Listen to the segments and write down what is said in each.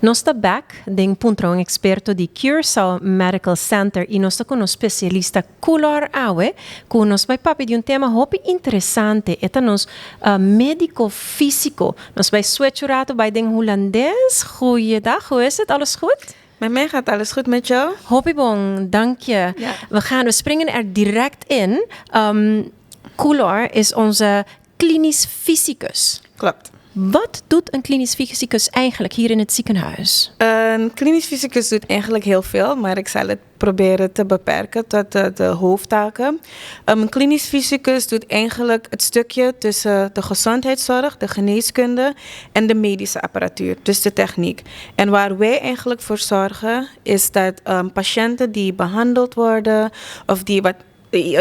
Nós está back de encontrar um experto de Curaçao Medical Center e nós está com um especialista Kulor Awe, que nós vai papo de tema hopi interessante. É nos médico físico. Nós vai switchurato bij den Hollandes. Goeiedag, hoe is het? Alles goed? Met mij gaat alles goed met jou? Hoppie bon, dank je. Ja. We springen er direct in. Kulor is onze klinisch fysicus. Klopt. Wat doet een klinisch fysicus eigenlijk hier in het ziekenhuis? Een klinisch fysicus doet eigenlijk heel veel, maar ik zal het proberen te beperken tot de hoofdtaken. Een klinisch fysicus doet eigenlijk het stukje tussen de gezondheidszorg, de geneeskunde en de medische apparatuur, dus de techniek. En waar wij eigenlijk voor zorgen is dat patiënten die behandeld worden of die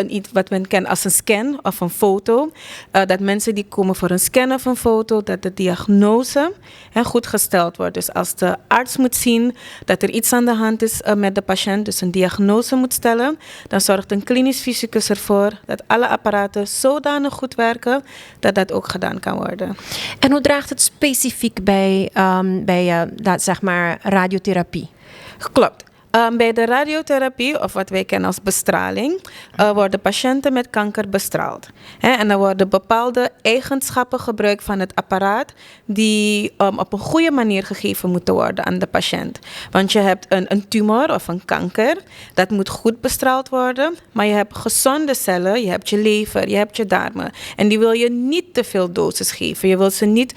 iets wat men kent als een scan of een foto. Dat mensen die komen voor een scan of een foto, dat de diagnose goed gesteld wordt. Dus als de arts moet zien dat er iets aan de hand is met de patiënt, dus een diagnose moet stellen, dan zorgt een klinisch fysicus ervoor dat alle apparaten zodanig goed werken dat dat ook gedaan kan worden. En hoe draagt het specifiek bij zeg maar radiotherapie? Klopt. Bij de radiotherapie, of wat wij kennen als bestraling, worden patiënten met kanker bestraald. En er worden bepaalde eigenschappen gebruikt van het apparaat die op een goede manier gegeven moeten worden aan de patiënt. Want je hebt een tumor of een kanker, dat moet goed bestraald worden, maar je hebt gezonde cellen, je hebt je lever, je hebt je darmen. En die wil je niet te veel dosis geven, je wil ze niet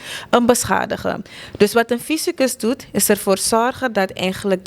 beschadigen. Dus wat een fysicus doet, is ervoor zorgen dat eigenlijk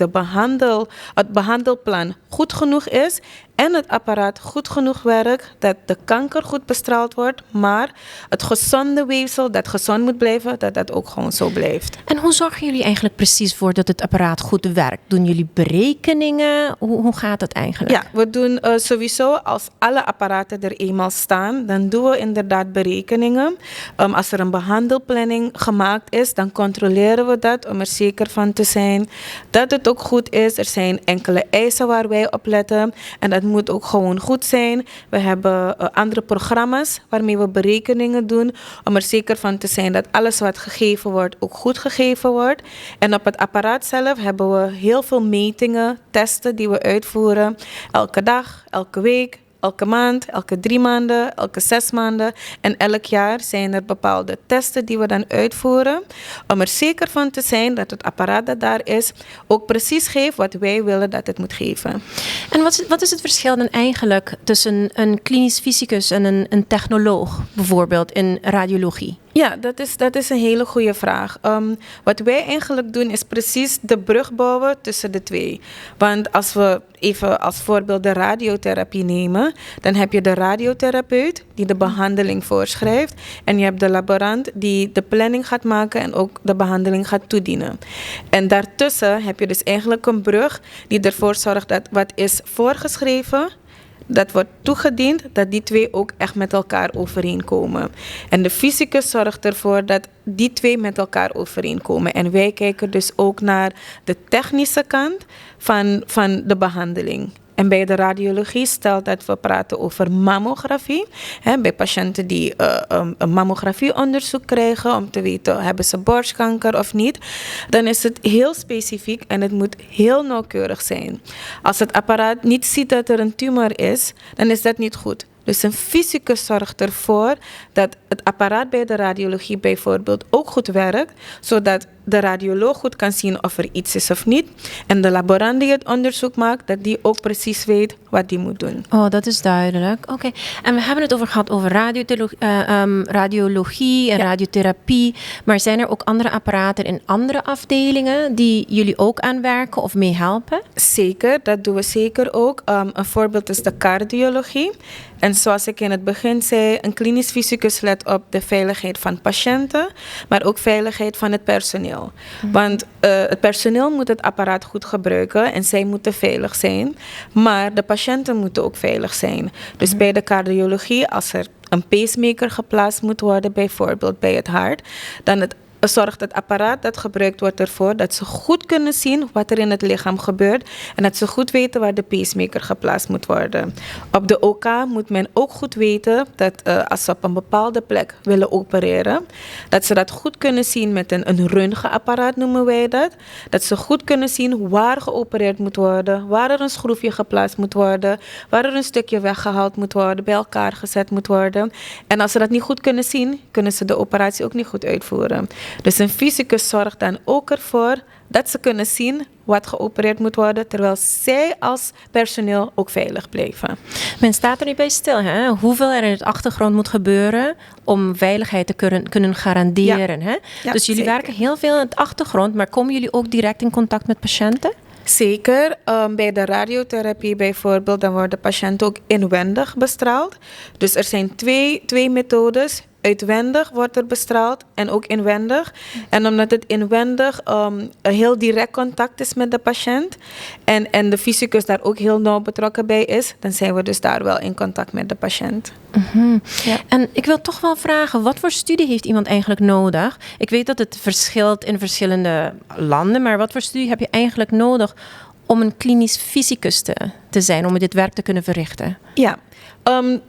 het behandelplan goed genoeg is en het apparaat goed genoeg werkt, dat de kanker goed bestraald wordt, maar het gezonde weefsel dat gezond moet blijven, dat dat ook gewoon zo blijft. En hoe zorgen jullie eigenlijk precies voor dat het apparaat goed werkt? Doen jullie berekeningen? Hoe gaat dat eigenlijk? Ja, we doen sowieso, als alle apparaten er eenmaal staan, dan doen we inderdaad berekeningen. Als er een behandelplanning gemaakt is, dan controleren we dat om er zeker van te zijn dat het ook goed is. Er zijn enkele eisen waar wij op letten en dat moet ook gewoon goed zijn. We hebben andere programma's waarmee we berekeningen doen om er zeker van te zijn dat alles wat gegeven wordt ook goed gegeven wordt. En op het apparaat zelf hebben we heel veel metingen, testen die we uitvoeren. Elke dag, elke week, elke maand, elke 3 maanden, elke 6 maanden en elk jaar zijn er bepaalde testen die we dan uitvoeren om er zeker van te zijn dat het apparaat dat daar is ook precies geeft wat wij willen dat het moet geven. En wat is het verschil dan eigenlijk tussen een klinisch fysicus en een technoloog bijvoorbeeld in radiologie? Ja, dat is een hele goede vraag. Wat wij eigenlijk doen is precies de brug bouwen tussen de twee. Want als we even als voorbeeld de radiotherapie nemen, dan heb je de radiotherapeut die de behandeling voorschrijft en je hebt de laborant die de planning gaat maken en ook de behandeling gaat toedienen. En daartussen heb je dus eigenlijk een brug die ervoor zorgt dat wat is voorgeschreven, dat wordt toegediend, dat die twee ook echt met elkaar overeenkomen. En de fysicus zorgt ervoor dat die twee met elkaar overeenkomen. En wij kijken dus ook naar de technische kant van de behandeling. En bij de radiologie, stel dat we praten over mammografie. Bij patiënten die een mammografieonderzoek krijgen om te weten, hebben ze borstkanker of niet. Dan is het heel specifiek en het moet heel nauwkeurig zijn. Als het apparaat niet ziet dat er een tumor is, dan is dat niet goed. Dus een fysicus zorgt ervoor dat het apparaat bij de radiologie bijvoorbeeld ook goed werkt, zodat de radioloog goed kan zien of er iets is of niet. En de laborant die het onderzoek maakt, dat die ook precies weet wat die moet doen. Oh, dat is duidelijk. Oké. En we hebben het gehad over radiologie en radiotherapie. Maar zijn er ook andere apparaten in andere afdelingen die jullie ook aanwerken of mee helpen? Zeker, dat doen we zeker ook. Een voorbeeld is de cardiologie. En zoals ik in het begin zei, een klinisch fysicus let op de veiligheid van patiënten, maar ook veiligheid van het personeel. Want het personeel moet het apparaat goed gebruiken en zij moeten veilig zijn, maar de patiënten moeten ook veilig zijn. Dus bij de cardiologie, als er een pacemaker geplaatst moet worden, bijvoorbeeld bij het hart, dan zorgt het apparaat dat gebruikt wordt ervoor dat ze goed kunnen zien wat er in het lichaam gebeurt en dat ze goed weten waar de pacemaker geplaatst moet worden. Op de OK moet men ook goed weten dat als ze op een bepaalde plek willen opereren, dat ze dat goed kunnen zien met een röntgenapparaat noemen wij dat. Dat ze goed kunnen zien waar geopereerd moet worden, waar er een schroefje geplaatst moet worden, waar er een stukje weggehaald moet worden, bij elkaar gezet moet worden. En als ze dat niet goed kunnen zien, kunnen ze de operatie ook niet goed uitvoeren. Dus een fysicus zorgt dan ook ervoor dat ze kunnen zien wat geopereerd moet worden, terwijl zij als personeel ook veilig blijven. Men staat er niet bij stil, hè? Hoeveel er in het achtergrond moet gebeuren om veiligheid te kunnen garanderen. Ja. Hè? Ja, dus jullie zeker. werken heel veel in het achtergrond, maar komen jullie ook direct in contact met patiënten? Zeker. Bij de radiotherapie bijvoorbeeld, dan worden patiënten ook inwendig bestraald. Dus er zijn twee methodes. Uitwendig wordt er bestraald en ook inwendig. En omdat het inwendig een heel direct contact is met de patiënt en de fysicus daar ook heel nauw betrokken bij is, dan zijn we dus daar wel in contact met de patiënt. Ja. En ik wil toch wel vragen, wat voor studie heeft iemand eigenlijk nodig? Ik weet dat het verschilt in verschillende landen, maar wat voor studie heb je eigenlijk nodig om een klinisch fysicus te zijn, om dit werk te kunnen verrichten? Ja,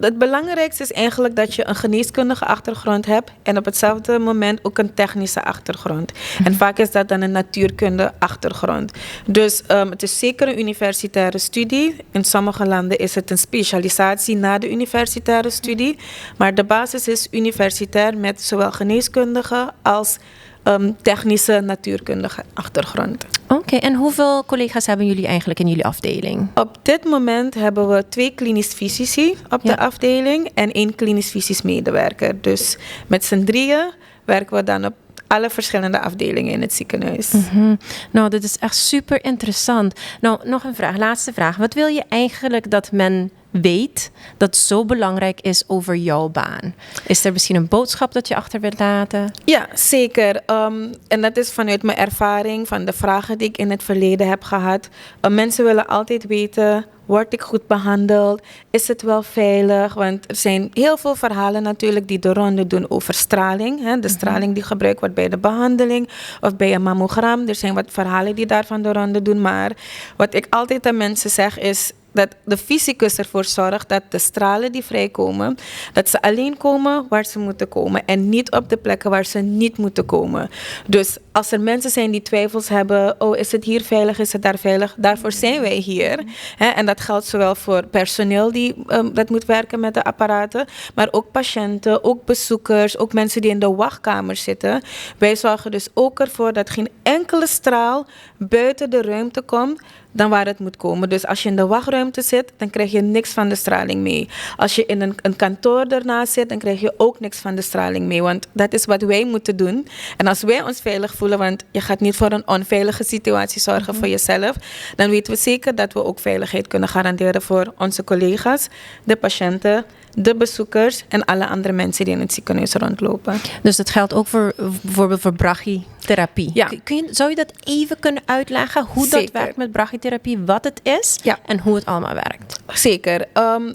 het belangrijkste is eigenlijk dat je een geneeskundige achtergrond hebt en op hetzelfde moment ook een technische achtergrond. En vaak is dat dan een natuurkunde achtergrond. Dus het is zeker een universitaire studie. In sommige landen is het een specialisatie na de universitaire studie. Maar de basis is universitair met zowel geneeskundige als technische natuurkundige achtergrond. Oké, en hoeveel collega's hebben jullie eigenlijk in jullie afdeling? Op dit moment hebben we 2 klinisch fysici op de afdeling en 1 klinisch fysisch medewerker. Dus met z'n drieën werken we dan op alle verschillende afdelingen in het ziekenhuis. Nou, dit is echt super interessant. Nou, nog een vraag, laatste vraag. Wat wil je eigenlijk dat men weet dat zo belangrijk is over jouw baan? Is er misschien een boodschap dat je achter wilt laten? Ja, zeker. En dat is vanuit mijn ervaring, van de vragen die ik in het verleden heb gehad. Mensen willen altijd weten, word ik goed behandeld? Is het wel veilig? Want er zijn heel veel verhalen natuurlijk die de ronde doen over straling. Hè? De straling die gebruikt wordt bij de behandeling of bij een mammogram. Er zijn wat verhalen die daarvan de ronde doen. Maar wat ik altijd aan mensen zeg is dat de fysicus ervoor zorgt dat de stralen die vrijkomen, dat ze alleen komen waar ze moeten komen en niet op de plekken waar ze niet moeten komen. Dus als er mensen zijn die twijfels hebben, oh, is het hier veilig, is het daar veilig? Daarvoor zijn wij hier. Hè? En dat geldt zowel voor personeel die dat moet werken met de apparaten, maar ook patiënten, ook bezoekers, ook mensen die in de wachtkamer zitten. Wij zorgen dus ook ervoor dat geen enkele straal buiten de ruimte komt dan waar het moet komen. Dus als je in de wachtruimte zit, dan krijg je niks van de straling mee. Als je in een kantoor ernaast zit, dan krijg je ook niks van de straling mee. Want dat is wat wij moeten doen. En als wij ons veilig voelen, want je gaat niet voor een onveilige situatie zorgen voor jezelf, dan weten we zeker dat we ook veiligheid kunnen garanderen voor onze collega's, de patiënten, de bezoekers en alle andere mensen die in het ziekenhuis rondlopen. Dus dat geldt ook voor bijvoorbeeld voor brachytherapie. Ja. Zou je dat even kunnen uitleggen hoe dat Zeker. werkt met brachytherapie, wat het is en hoe het allemaal werkt? Zeker.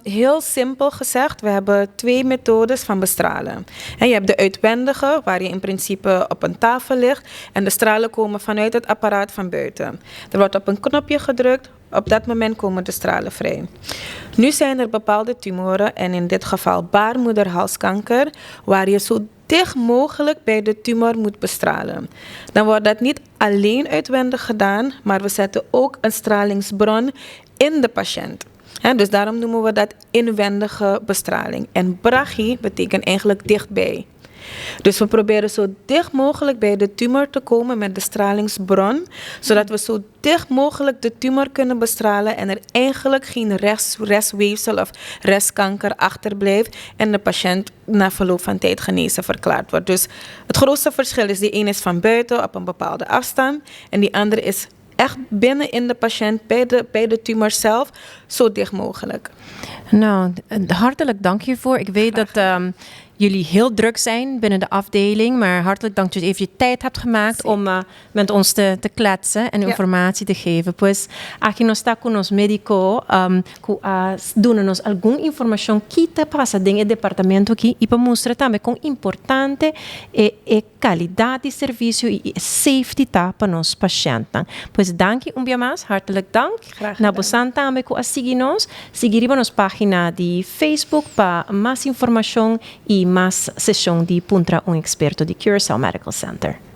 Heel simpel gezegd, we hebben 2 methodes van bestralen. En je hebt de uitwendige, waar je in principe op een tafel ligt en de stralen komen vanuit het apparaat van buiten. Er wordt op een knopje gedrukt, op dat moment komen de stralen vrij. Nu zijn er bepaalde tumoren en in dit geval baarmoederhalskanker, waar je zo dicht mogelijk bij de tumor moet bestralen. Dan wordt dat niet alleen uitwendig gedaan, maar we zetten ook een stralingsbron in de patiënt. Dus daarom noemen we dat inwendige bestraling. En brachy betekent eigenlijk dichtbij. Dus we proberen zo dicht mogelijk bij de tumor te komen met de stralingsbron, zodat we zo dicht mogelijk de tumor kunnen bestralen en er eigenlijk geen restweefsel of restkanker achterblijft en de patiënt na verloop van tijd genezen verklaard wordt. Dus het grootste verschil is, die ene is van buiten op een bepaalde afstand en die andere is echt binnen in de patiënt, bij de tumor zelf, zo dicht mogelijk. Nou, hartelijk dank hiervoor. Ik weet dat jullie heel druk zijn binnen de afdeling. Maar hartelijk dank dat je even je tijd hebt gemaakt om met ons te kletsen en informatie te geven. Pues, aquí no está con nos médico, dando-nos alguma informação que te passa dentro do departamento aqui e para mostrar também quão importante é qualidade de serviço e safety tá para nos pacientes. Pues, dank je mais, hartelijk dank. Na bosan também com a seguir-nos nos página de Facebook para mais informação e mais sessão de Puntra Experto de Curaçao Medical Center.